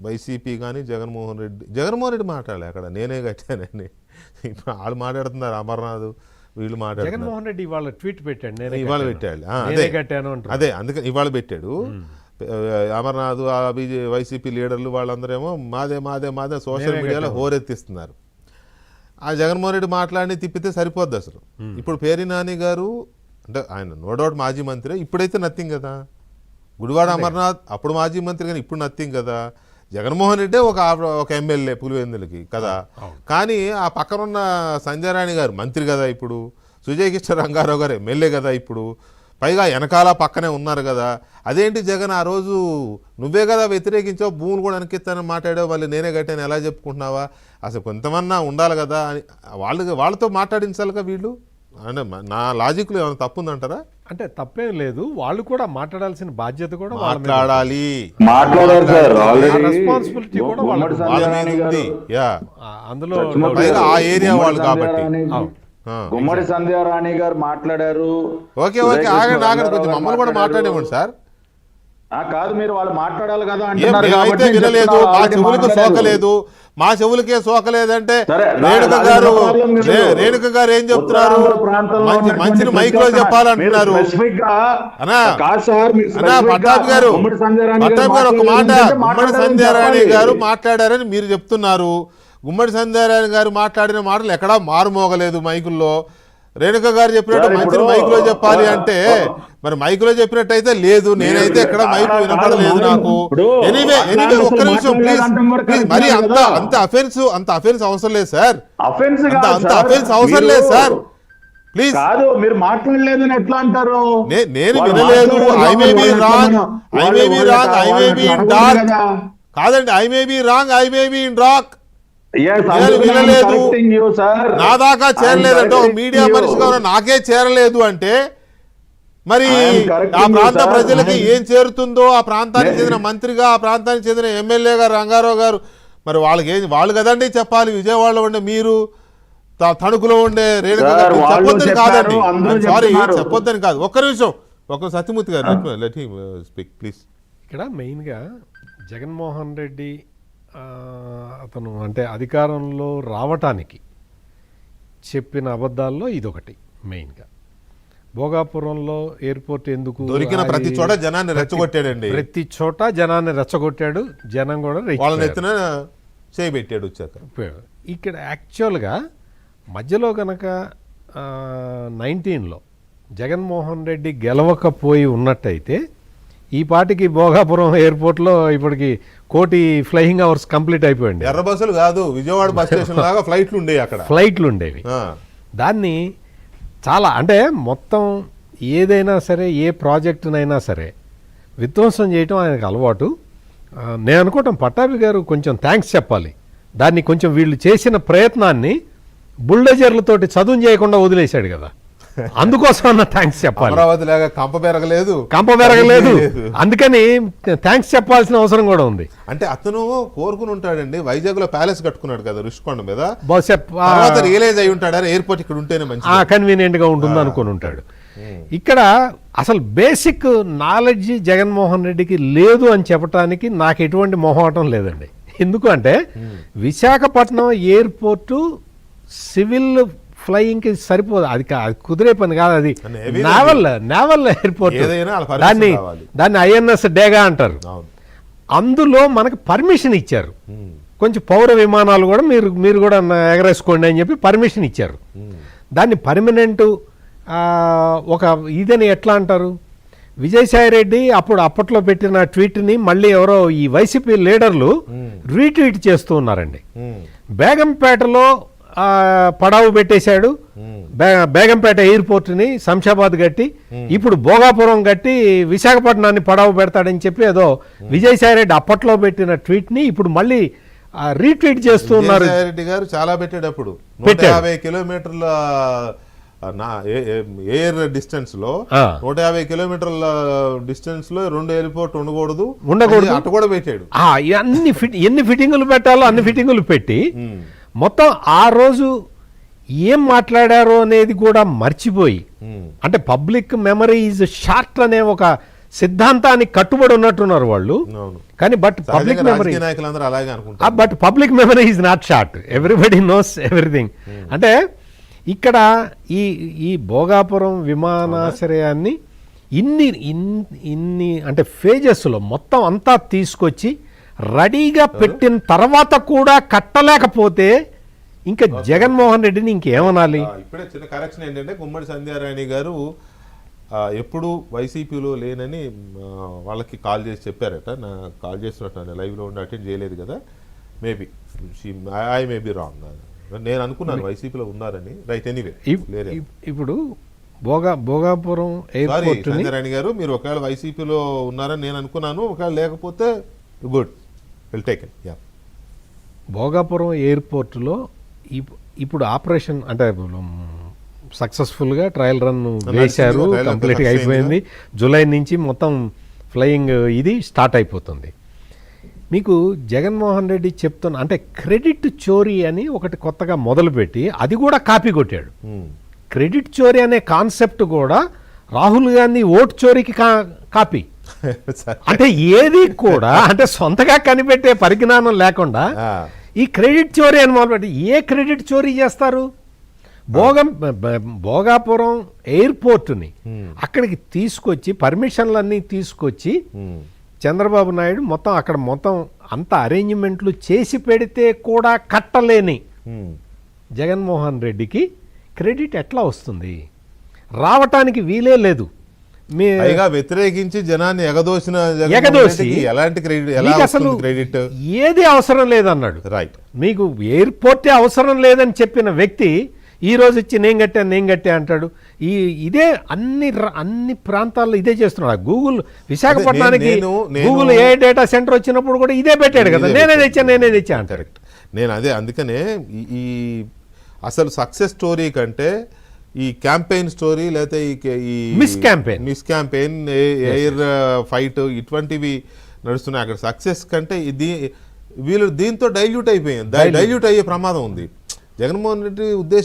YCP కానీ జగన్మోహన్ రెడ్డి మాట్లాడలే అక్కడ నేనే కట్టానని. ఇప్పుడు వాళ్ళు మాట్లాడుతున్నారు, అమర్నాథ్ వీళ్ళు మాట్లాడుతున్నారు. జగన్మోహన్ రెడ్డి ఇవాళ ట్వీట్ పెట్టాడు, ఇవాళ పెట్టాడు. అదే అందుకని ఇవాళ పెట్టాడు. అమర్నాథ్ వైసీపీ లీడర్లు వాళ్ళందరేమో మాదే మాదే మాదే సోషల్ మీడియాలో హోరెత్తిస్తున్నారు. ఆ జగన్మోహన్ రెడ్డి మాట్లాడి తిప్పితే సరిపోద్ది అసలు. ఇప్పుడు పేరి నాని గారు అంటే ఆయన నో డౌట్ మాజీ మంత్రి, ఇప్పుడైతే నథింగ్ కదా. గుడివాడ అమర్నాథ్ అప్పుడు మాజీ మంత్రి కానీ ఇప్పుడు నథింగ్ కదా. జగన్మోహన్ రెడ్డే ఒక ఎమ్మెల్యే పులివెందులకి కదా. కానీ ఆ పక్కనున్న సంజయ్ రాణి గారు మంత్రి కదా ఇప్పుడు, సుజయ్ కిషన్ రంగారావు గారు ఎమ్మెల్యే కదా ఇప్పుడు, పైగా వెనకాల పక్కనే ఉన్నారు కదా. అదేంటి జగన్ ఆ రోజు నువ్వే కదా వ్యతిరేకించావు, భూములు కూడా వెనకెత్తానని మాట్లాడావు, మళ్ళీ నేనే కట్టాను ఎలా చెప్పుకుంటున్నావా, అసలు కొంతమన్నా ఉండాలి కదా అని వాళ్ళతో మాట్లాడించాలిగా వీళ్ళు. అంటే నా లాజిక్లో ఏమైనా తప్పు ఉందంటారా? అంటే తప్పేం లేదు, వాళ్ళు కూడా మాట్లాడాల్సిన బాధ్యత కూడా మాట్లాడాలి, రెస్పాన్సిబిలిటీ కూడా అందులో ఆ ఏరియా వాళ్ళు కాబట్టి. గుమ్మడి సంధ్యారాణి గారు మాట్లాడారు. ఓకే ఓకే ఆగండి ఆగండి, కొంచెం మమ్మల్ని కూడా మాట్లాడేమండి సార్. కాదు మీరు వాళ్ళు మాట్లాడాలి కదా. అయితే వినలేదు, మా చెవులకు సోకలేదు, మా చెవులకే సోకలేదంటే రేణుక గారు ఏం చెప్తున్నారు, మంచిని మైక్ లో చెప్పాలంటున్నారు. పట్టాభి గారు ఒక మాట, గుమ్మడి సంధ్యారాణి గారు మాట్లాడారని మీరు చెప్తున్నారు. గుమ్మడి సంధ్యారాణి గారు మాట్లాడిన మాటలు ఎక్కడా మారుమోగలేదు మైకుల్లో. రేణుక గారు చెప్పినట్టు మంచిని మైకులో చెప్పాలి అంటే మరి మైకులో చెప్పినట్టయితే లేదు, నేనైతే ఎక్కడ మైకు వినపడలేదు నాకు. ఎనీవే ఒక్క నిమిషం ప్లీజ్, మరి అంత అఫెన్స్ అవసరం లేదు సార్, అంత అఫెన్స్ అవసరం లేదు సార్ ప్లీజ్. మీరు మాట్లాడలేదు ఎట్లా అంటారు? నేను వినలేదు, I may be wrong, I may be wrong, I may be in dark కాదండి, I may be wrong, I may be in rock. వినలేదు, నా దాకా చేరలేదంటే ఒక మీడియా మనిషిగా నాకే చేరలేదు అంటే మరి ఆ ప్రాంత ప్రజలకి ఏం చేరుతుందో, ఆ ప్రాంతానికి చెందిన మంత్రిగా, ఆ ప్రాంతానికి చెందిన ఎమ్మెల్యే గారు రంగారావు గారు మరి వాళ్ళు కదండి చెప్పాలి. విజయవాడలో ఉండే మీరు, తణుకులో ఉండే రేణుక గారు చెప్పొద్దని కాదండి, సారీ చెప్పొద్దని కాదు. ఒక్క నిమిషం, ఒక సత్యమూర్తి గారు లెట్ హిమ్ స్పీక్ ప్లీజ్. ఇక్కడ మెయిన్గా జగన్మోహన్ రెడ్డి అతను అంటే అధికారంలో రావటానికి చెప్పిన అబద్ధాల్లో ఇదొకటి మెయిన్గా. భోగాపురంలో ఎయిర్పోర్ట్ ఎందుకు దొరికిన ప్రతి చోట జనాన్ని రెచ్చగొట్టాడండి, ప్రతి చోట జనాన్ని రెచ్చగొట్టాడు, జనం కూడా చేయబెట్టాడు వచ్చాక. ఇక్కడ యాక్చువల్గా మధ్యలో కనుక 19లో జగన్మోహన్ రెడ్డి గెలవకపోయి ఉన్నట్టయితే ఈ పాటికి భోగాపురం ఎయిర్పోర్ట్లో ఇప్పటికి 1,000,000 ఫ్లయింగ్ అవర్స్ కంప్లీట్ అయిపోయింది. ఎర్ర బస్సులు కాదు, విజయవాడ బస్ స్టేషన్ లాగా ఫ్లైట్లు ఉండేవి, అక్కడ ఫ్లైట్లు ఉండేవి. దాన్ని చాలా అంటే మొత్తం ఏదైనా సరే, ఏ ప్రాజెక్టునైనా సరే విధ్వంసం చేయటం ఆయనకు అలవాటు. నేను అనుకోవటం పట్టాభి గారు కొంచెం థ్యాంక్స్ చెప్పాలి. దాన్ని కొంచెం వీళ్ళు చేసిన ప్రయత్నాన్ని బుల్డోజర్లతోటి చదువు చేయకుండా వదిలేశాడు కదా, అందుకోసం అన్న థ్యాంక్స్ చెప్పాలి. అమరావతి లాగా కంప పెరగలేదు, అందుకని థ్యాంక్స్ చెప్పాల్సిన అవసరం కూడా ఉంది. అంటే అతను కోరుకుని ఉంటాడండి, వైజాగ్ లో ప్యాలెస్ కట్టుకున్నాడు కదా రుషికొండ మీద, రియలైజ్ అయి ఉంటాడు ఎయిర్పోర్ట్ ఇక్కడ ఉంటేనే మంచి కన్వీనియంట్ గా ఉంటుంది అనుకుని ఉంటాడు. ఇక్కడ అసలు బేసిక్ నాలెడ్జ్ జగన్మోహన్ రెడ్డికి లేదు అని చెప్పడానికి నాకు ఎటువంటి మొహమాటం లేదండి. ఎందుకు అంటే విశాఖపట్నం ఎయిర్పోర్టు సివిల్ ఫ్లయింగ్ కి సరిపోదు, అది కుదిరే పని కాదు, అది నేవల్ ఎయిర్పోర్ట్, దాన్ని ఐఎన్ఎస్ డేగా అంటారు. అందులో మనకు పర్మిషన్ ఇచ్చారు, కొంచెం పౌర విమానాలు కూడా మీరు కూడా ఎగరేసుకోండి అని చెప్పి పర్మిషన్ ఇచ్చారు. దాన్ని పర్మనెంట్ ఒక ఇదని ఎట్లా అంటారు? విజయసాయి రెడ్డి అప్పట్లో పెట్టిన ట్వీట్ని మళ్ళీ ఎవరో ఈ వైసీపీ లీడర్లు రీట్వీట్ చేస్తూ ఉన్నారండి. బేగంపేటలో పడావు పెట్టేశాడు, బేగంపేట ఎయిర్పోర్ట్ని శంషాబాద్ కట్టి, ఇప్పుడు భోగాపురం కట్టి విశాఖపట్నాన్ని పడావు పెడతాడని చెప్పి ఏదో విజయసాయి రెడ్డి అప్పట్లో పెట్టిన ట్వీట్ని ఇప్పుడు మళ్ళీ రీట్వీట్ చేస్తూ ఉన్నారు. రెడ్డి గారు చాలా పెట్టాడు అప్పుడు, 150 కిలోమీటర్ల ఎయిర్ డిస్టెన్స్ లో 150 కిలోమీటర్ల డిస్టెన్స్ లో 2 ఎయిర్పోర్ట్ ఉండకూడదు అటు కూడా పెట్టాడు. ఎన్ని ఫిట్టింగులు పెట్టాలో అన్ని ఫిట్టింగులు పెట్టి మొత్తం ఆ రోజు ఏం మాట్లాడారో అనేది కూడా మర్చిపోయి, అంటే పబ్లిక్ మెమరీ ఈజ్ షార్ట్ అనే ఒక సిద్ధాంతానికి కట్టుబడి ఉన్నట్టున్నారు వాళ్ళు. అవును. కానీ బట్ పబ్లిక్ సహజంగా మెమరీ రాజకీయ నాయకులందరూ అలాగే అనుకుంటారు. But public memory is not short. Everybody knows everything. అంటే ఇక్కడ ఈ భోగాపురం విమానాశ్రయాన్ని ఇన్ని అంటే ఫేజెస్లో మొత్తం అంతా తీసుకొచ్చి రెడీగా పెట్టిన తర్వాత కూడా కట్టలేకపోతే ఇంకా జగన్మోహన్ రెడ్డిని ఇంకేమనాలి? ఇప్పుడే చిన్న కరెక్షన్ ఏంటంటే గుమ్మడి సంధ్యారాణి గారు ఎప్పుడు వైసీపీలో లేనని వాళ్ళకి కాల్ చేసి చెప్పారట. నా కాల్ చేస్తున్నట్టు లైవ్లో ఉండి అటెండ్ చేయలేదు కదా. Maybe I may be wrong. నేను అనుకున్నాను వైసీపీలో ఉన్నారని. రైట్, ఎనీవే ఇప్పుడు భోగాపురం ఎయిర్పోర్ట్ సంధ్యారాణి గారు మీరు ఒకవేళ వైసీపీలో ఉన్నారని నేను అనుకున్నాను. ఒకవేళ లేకపోతే good, will take it. Yeah, Bhogapuram ఎయిర్పోర్ట్లో ఇప్పుడు ఆపరేషన్ అంటే సక్సెస్ఫుల్గా ట్రయల్ రన్ వేశారు, కంప్లీట్గా అయిపోయింది. జూలై నుంచి మొత్తం ఫ్లయింగ్ ఇది స్టార్ట్ అయిపోతుంది. మీకు జగన్మోహన్ రెడ్డి చెప్తున్న అంటే క్రెడిట్ చోరీ అని ఒకటి కొత్తగా మొదలుపెట్టి అది కూడా కాపీ కొట్టాడు. క్రెడిట్ చోరీ అనే కాన్సెప్ట్ కూడా రాహుల్ గాంధీ ఓట్ చోరీకి కాపీ. అంటే ఏది కూడా అంటే సొంతగా కనిపెట్టే పరిజ్ఞానం లేకుండా ఈ క్రెడిట్ చోరీ అని మొదలుపెట్టి ఏ క్రెడిట్ చోరీ చేస్తారు? భోగాపురం ఎయిర్పోర్ట్ని అక్కడికి తీసుకొచ్చి పర్మిషన్లన్నీ తీసుకొచ్చి చంద్రబాబు నాయుడు మొత్తం అంత అరేంజ్మెంట్లు చేసి పెడితే కూడా కట్టలేని జగన్మోహన్ రెడ్డికి క్రెడిట్ ఎట్లా వస్తుంది? రావటానికి వీలే లేదు. వ్యతిరేకించి జనాన్ని ఎగదోసి ఎలాంటి అసలు క్రెడిట్ ఏది అవసరం లేదన్నాడు. రైట్, మీకు ఎయిర్పోర్టే అవసరం లేదని చెప్పిన వ్యక్తి ఈ రోజు ఇచ్చి నేను కట్టా అంటాడు. ఇదే అన్ని ప్రాంతాల్లో ఇదే చేస్తున్నాడు. గూగుల్ విశాఖపట్నానికి గూగుల్ ఏ డేటా సెంటర్ వచ్చినప్పుడు కూడా ఇదే పెట్టాడు కదా, నేనే తెచ్చా అంటారు. నేను అదే అందుకనే ఈ అసలు సక్సెస్ స్టోరీ కంటే ఈ క్యాంపెయిన్ స్టోరీ లేకపోతే ఈ మిస్ క్యాంపెయిన్ ఎయిర్ ఫైట్ ఇటువంటివి నడుస్తున్నాయి. అక్కడ సక్సెస్ కంటే వీళ్ళు దీంతో డైల్యూట్ అయిపోయింది, డైల్యూట్ అయ్యే ప్రమాదం ఉంది. జగన్మోహన్ రెడ్డి ఉద్దేశం